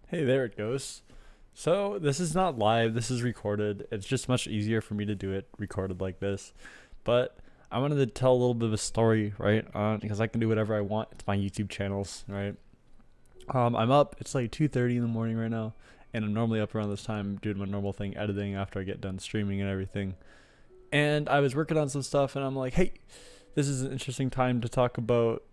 Hey, there it goes. So, this is not live, this is recorded. It's just much easier for me to do it recorded like this. But I wanted to tell a little bit of a story, right? Because I can do whatever I want. It's my YouTube channels, right? I'm up. It's like 2:30 in the morning right now, and I'm normally up around this time doing my normal thing, editing after I get done streaming and everything. And I was working on some stuff, and I'm like, hey, this is an interesting time to talk about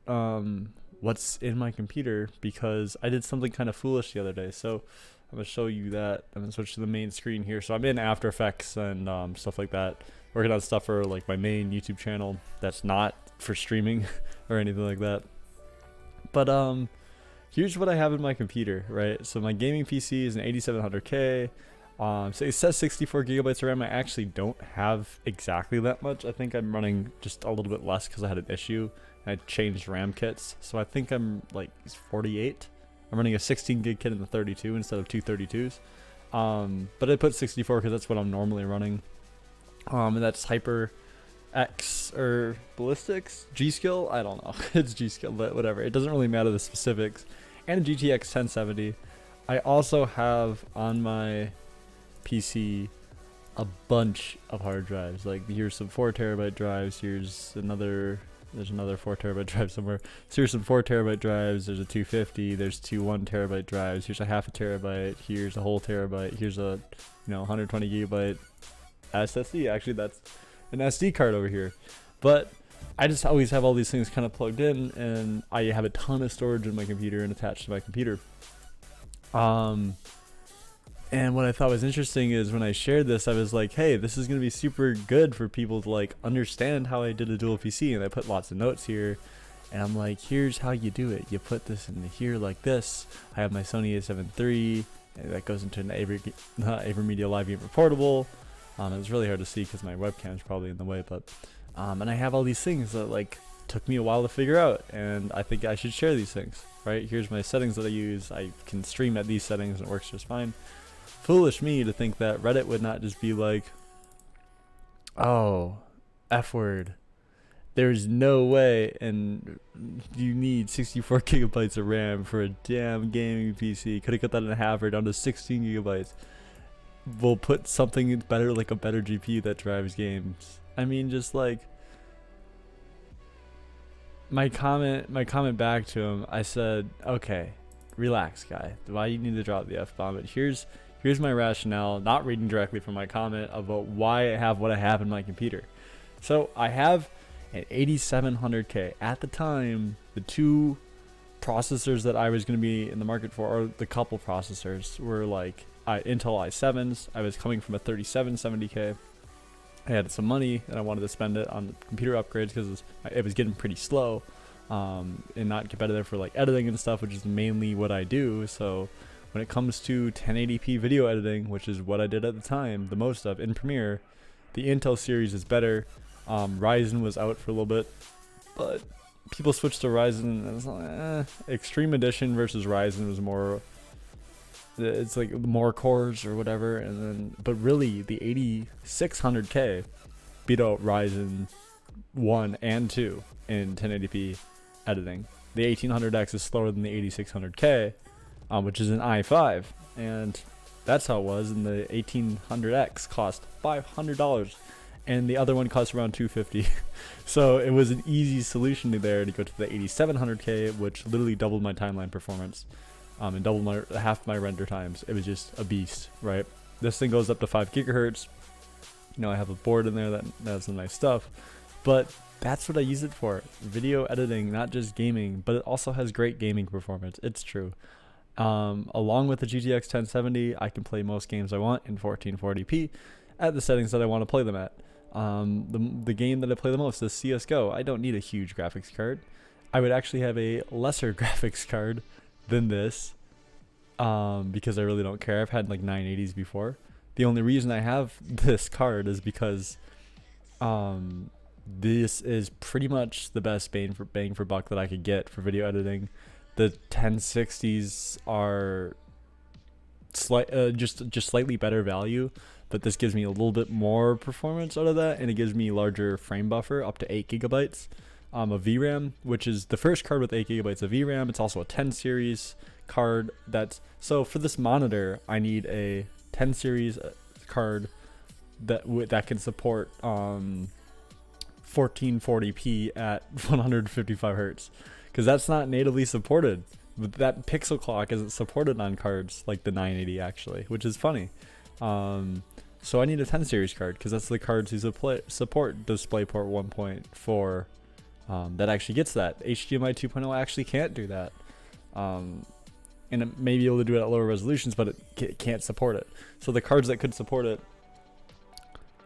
what's in my computer because I did something kind of foolish the other day. So I'm gonna show you that. I'm gonna switch to the main screen here. So I'm in After Effects and stuff like that, working on stuff for like my main YouTube channel that's not for streaming or anything like that. But here's what I have in my computer, right? So my gaming PC is an 8700K. So it says 64 gigabytes of RAM. I actually don't have exactly that much. I think I'm running just a little bit less because I had an issue. I changed RAM kits, so I think I'm like 48. I'm running a 16 gig kit in the 32 instead of two 32s. But I put 64 because that's what I'm normally running. And that's Hyper X or Ballistics G Skill. I don't know. It's G Skill, but whatever. It doesn't really matter the specifics. And a GTX 1070. I also have on my PC a bunch of hard drives. Like here's some 4 terabyte drives. There's another 4 terabyte drive somewhere. So here's some 4 terabyte drives. There's a 250. There's two 1 terabyte drives. Here's a half a terabyte. Here's a whole terabyte. Here's a 120 gigabyte SSD. Actually, that's an SD card over here. But I just always have all these things kind of plugged in, and I have a ton of storage in my computer and attached to my computer. And what I thought was interesting is when I shared this, I was like, hey, this is going to be super good for people to like understand how I did a dual PC. And I put lots of notes here. And I'm like, here's how you do it. You put this in here like this. I have my Sony A7 III. And that goes into an AverMedia Live Gamer Portable. It's really hard to see because my webcam is probably in the way. But and I have all these things that like took me a while to figure out. And I think I should share these things, right? Here's my settings that I use. I can stream at these settings and it works just fine. Foolish me to think that Reddit would not just be like, oh, F word. There's no way, and you need 64 gigabytes of RAM for a damn gaming PC. Could have cut that in half or down to 16 gigabytes. We'll put something better, like a better GPU that drives games. I mean, just like my comment back to him. I said, okay, relax, guy. Why you need to drop the F bomb? But here's my rationale, not reading directly from my comment, about why I have what I have in my computer. So I have an 8700K. At the time, the two processors that I was going to be in the market for, or the couple processors, were like Intel i7s. I was coming from a 3770K. I had some money and I wanted to spend it on computer upgrades because it was getting pretty slow and not competitive for like editing and stuff, which is mainly what I do. So when it comes to 1080p video editing, which is what I did at the time, the most of in Premiere, the Intel series is better. Ryzen was out for a little bit, but people switched to Ryzen. And it's like, Extreme Edition versus Ryzen was more. It's like more cores or whatever, and then but really the 8600K beat out Ryzen 1 and 2 in 1080p editing. The 1800X is slower than the 8600K. Which is an i5, and that's how it was. And the 1800X cost $500, and the other one cost around $250. So it was an easy solution there to go to the 8700K, which literally doubled my timeline performance, and doubled half my render times. It was just a beast, right? This thing goes up to 5 gigahertz. I have a board in there that has some nice stuff, but that's what I use it for: video editing, not just gaming. But it also has great gaming performance. It's true. Along with the GTX 1070, I can play most games I want in 1440p at the settings that I want to play them at. The game that I play the most is CSGO. I don't need a huge graphics card. I would actually have a lesser graphics card than this because I really don't care. I've had like 980s before. The only reason I have this card is because this is pretty much the best bang for buck that I could get for video editing. The 1060s are just slightly better value, but this gives me a little bit more performance out of that, and it gives me larger frame buffer, up to 8 gigabytes. of VRAM, which is the first card with 8 gigabytes of VRAM. It's also a 10 series card. So for this monitor, I need a 10 series card that can support 1440p at 155 hertz, because that's not natively supported. But that pixel clock isn't supported on cards like the 980 actually, which is funny. So I need a 10 series card because that's the cards who support DisplayPort 1.4 that actually gets that. HDMI 2.0 actually can't do that. And it may be able to do it at lower resolutions, but it can't support it. So the cards that could support it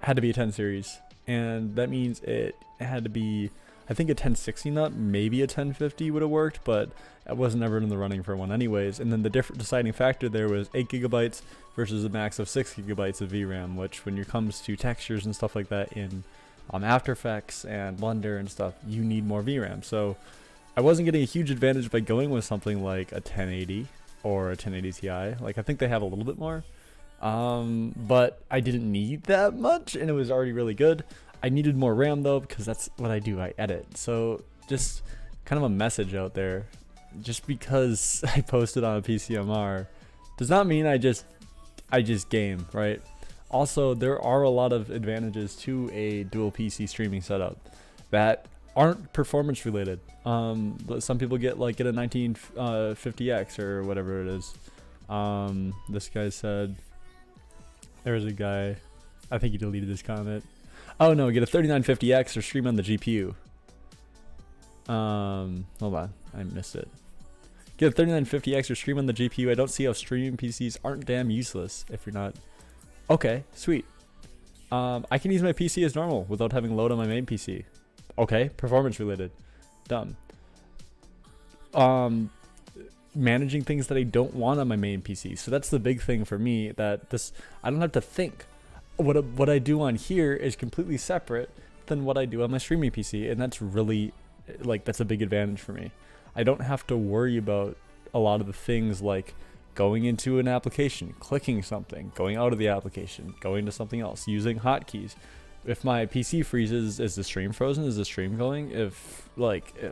had to be a 10 series, and that means it had to be, I think, a 1060 nut, maybe a 1050 would have worked, but I wasn't ever in the running for one anyways. And then the deciding factor there was 8 gigabytes versus a max of 6 gigabytes of VRAM, which when it comes to textures and stuff like that in After Effects and Blender and stuff, you need more VRAM. So I wasn't getting a huge advantage by going with something like a 1080 or a 1080 Ti. Like, I think they have a little bit more, but I didn't need that much, and it was already really good. I needed more RAM though, because that's what I do, I edit. So just kind of a message out there, just because I posted on a PCMR does not mean I just game, right? Also, there are a lot of advantages to a dual PC streaming setup that aren't performance related. But some people get a 1950X or whatever it is. This guy said, there's a guy, I think he deleted his comment. Oh no, get a 3950X or stream on the GPU. Hold on, I missed it. Get a 3950X or stream on the GPU. I don't see how streaming PCs aren't damn useless if you're not. Okay, sweet. I can use my PC as normal without having load on my main PC. Okay, performance related. Dumb. Managing things that I don't want on my main PC. So that's the big thing for me, that I don't have to think. What I do on here is completely separate than what I do on my streaming PC, and that's really, that's a big advantage for me. I don't have to worry about a lot of the things like going into an application, clicking something, going out of the application, going to something else, using hotkeys. If my PC freezes, is the stream frozen? Is the stream going? If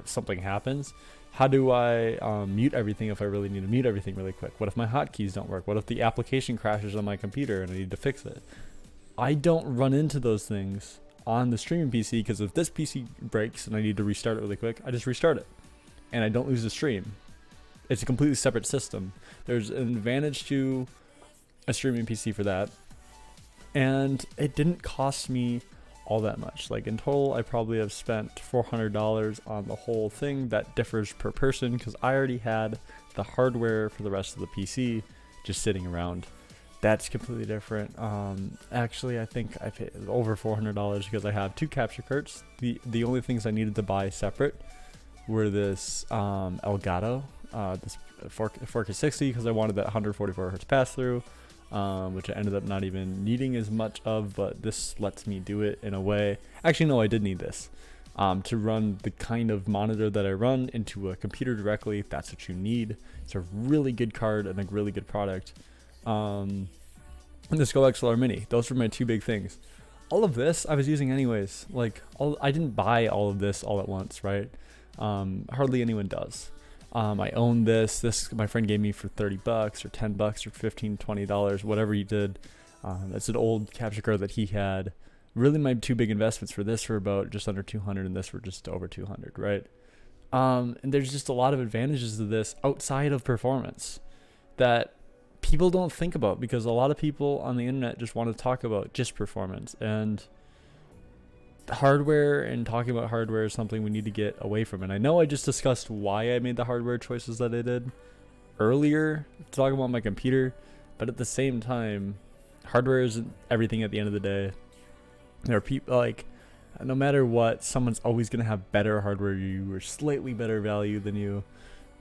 something happens, how do I mute everything if I really need to mute everything really quick? What if my hotkeys don't work? What if the application crashes on my computer and I need to fix it? I don't run into those things on the streaming PC, because if this PC breaks and I need to restart it really quick, I just restart it and I don't lose the stream. It's a completely separate system. There's an advantage to a streaming PC for that, and it didn't cost me all that much. Like, in total, I probably have spent $400 on the whole thing. That differs per person because I already had the hardware for the rest of the PC just sitting around. That's completely different. Actually, I think I paid over $400 because I have 2 capture cards. The only things I needed to buy separate were this Elgato, this 4K60, because I wanted that 144 hertz pass through, which I ended up not even needing as much of, but this lets me do it in a way. Actually, no, I did need this to run the kind of monitor that I run into a computer directly. That's what you need. It's a really good card and a really good product. And this Go XLR Mini. Those were my 2 big things. All of this I was using anyways. I didn't buy all of this all at once, right? Hardly anyone does. I own this my friend gave me for $30 or $10 or $15, $20, whatever he did. That's an old capture card that he had. Really, my 2 big investments for this were about just under 200, and this were just over 200, right? And there's just a lot of advantages to this outside of performance that people don't think about, because a lot of people on the internet just want to talk about just performance, and hardware and talking about hardware is something we need to get away from. And I know I just discussed why I made the hardware choices that I did earlier, talking about my computer, but at the same time, hardware isn't everything at the end of the day. There are people, no matter what, someone's always going to have better hardware than you or slightly better value than you.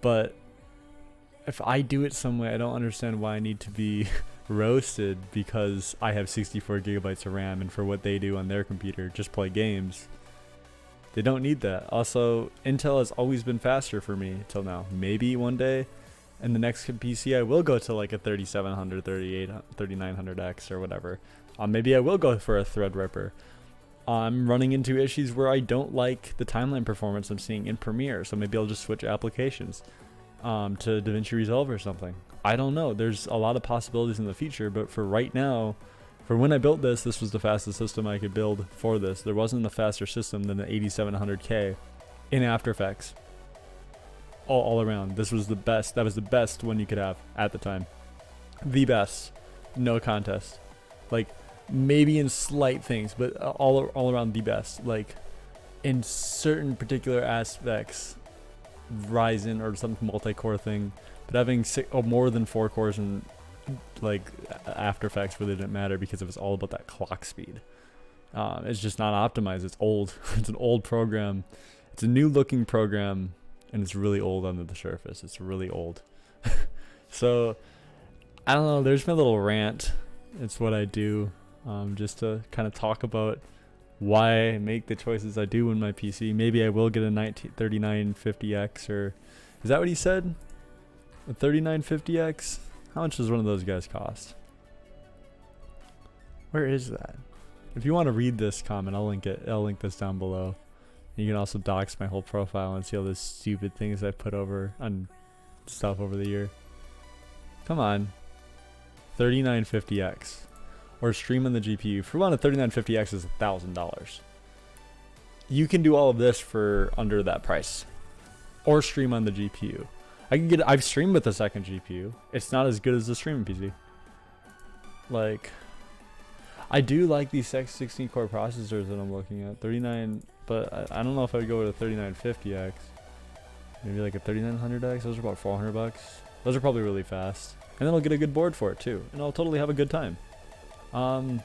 But if I do it some way, I don't understand why I need to be roasted because I have 64 gigabytes of RAM, and for what they do on their computer, just play games. They don't need that. Also, Intel has always been faster for me till now. Maybe one day in the next PC I will go to a 3700, 3900X or whatever. Maybe I will go for a Threadripper. I'm running into issues where I don't like the timeline performance I'm seeing in Premiere, so maybe I'll just switch applications to DaVinci Resolve or something. I don't know. There's a lot of possibilities in the future, but for right now, for when I built this, this was the fastest system I could build for this. There wasn't a faster system than the 8700K in After Effects. All around. This was the best. That was the best one you could have at the time. The best. No contest. Like, maybe in slight things, but all around the best. Like, in certain particular aspects, Ryzen or some multi-core thing, but having more than 4 cores in like After Effects really didn't matter because it was all about that clock speed. It's just not optimized. It's old. It's an old program. It's a new looking program, and it's really old under the surface. It's really old. So I don't know. There's my little rant. It's what I do, just to kind of talk about why I make the choices I do in my PC. Maybe I will get a 3950X, or is that what he said? A 3950X? How much does one of those guys cost? Where is that? If you want to read this comment, I'll link it. I'll link this down below. You can also dox my whole profile and see all the stupid things I put over on stuff over the year. Come on. 3950X. Or stream on the GPU. For one, a 3950X is $1,000. You can do all of this for under that price. Or stream on the GPU. I've streamed with the second GPU. It's not as good as the streaming PC. Like, I do like these 16 core processors that I'm looking at. 39, but I don't know if I would go with a 3950X. Maybe like a 3900X. Those are about $400. Those are probably really fast. And then I'll get a good board for it too. And I'll totally have a good time. And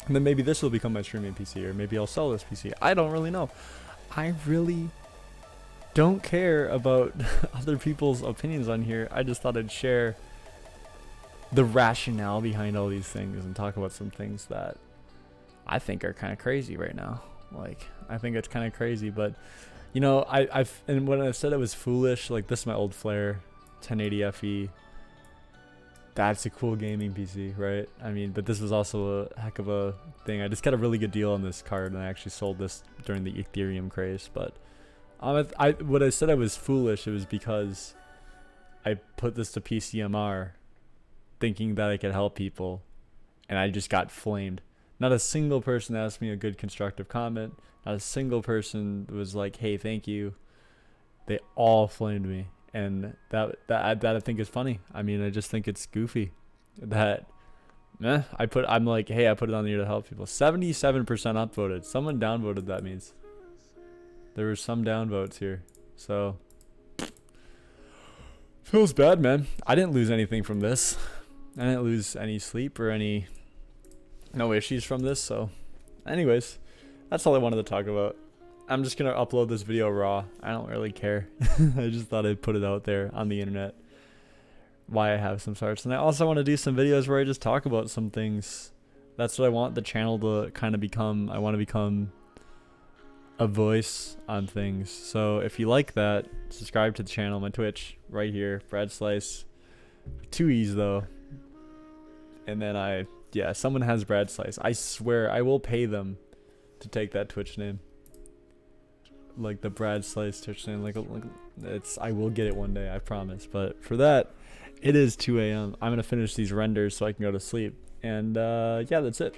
then maybe this will become my streaming PC, or maybe I'll sell this PC. I don't really know. I really don't care about other people's opinions on here. I just thought I'd share the rationale behind all these things and talk about some things that I think are kind of crazy right now. Like, I think it's kind of crazy, but you know, and when I said it was foolish, like, this is my old Flare 1080 FE. That's a cool gaming PC, right? I mean, but this was also a heck of a thing. I just got a really good deal on this card, and I actually sold this during the Ethereum craze. But what I said I was foolish, it was because I put this to PCMR thinking that I could help people, and I just got flamed. Not a single person asked me a good constructive comment. Not a single person was like, hey, thank you. They all flamed me. And that I think is funny. I mean, I just think it's goofy that I'm like, hey, I put it on here to help people. 77% upvoted. Someone downvoted, that means. There were some downvotes here. So feels bad, man. I didn't lose anything from this. I didn't lose any sleep or no issues from this. So anyways, that's all I wanted to talk about. I'm just going to upload this video raw. I don't really care. I just thought I'd put it out there on the internet. Why I have some starts. And I also want to do some videos where I just talk about some things. That's what I want the channel to kind of become. I want to become a voice on things. So if you like that, subscribe to the channel. My Twitch right here. Brad Slice. 2 E's though. And then someone has Brad Slice. I swear I will pay them to take that Twitch name. Like the Brad Slice Twitch name, I will get it one day, I promise. But for that, it is 2 a.m. I'm gonna finish these renders so I can go to sleep. And yeah, that's it.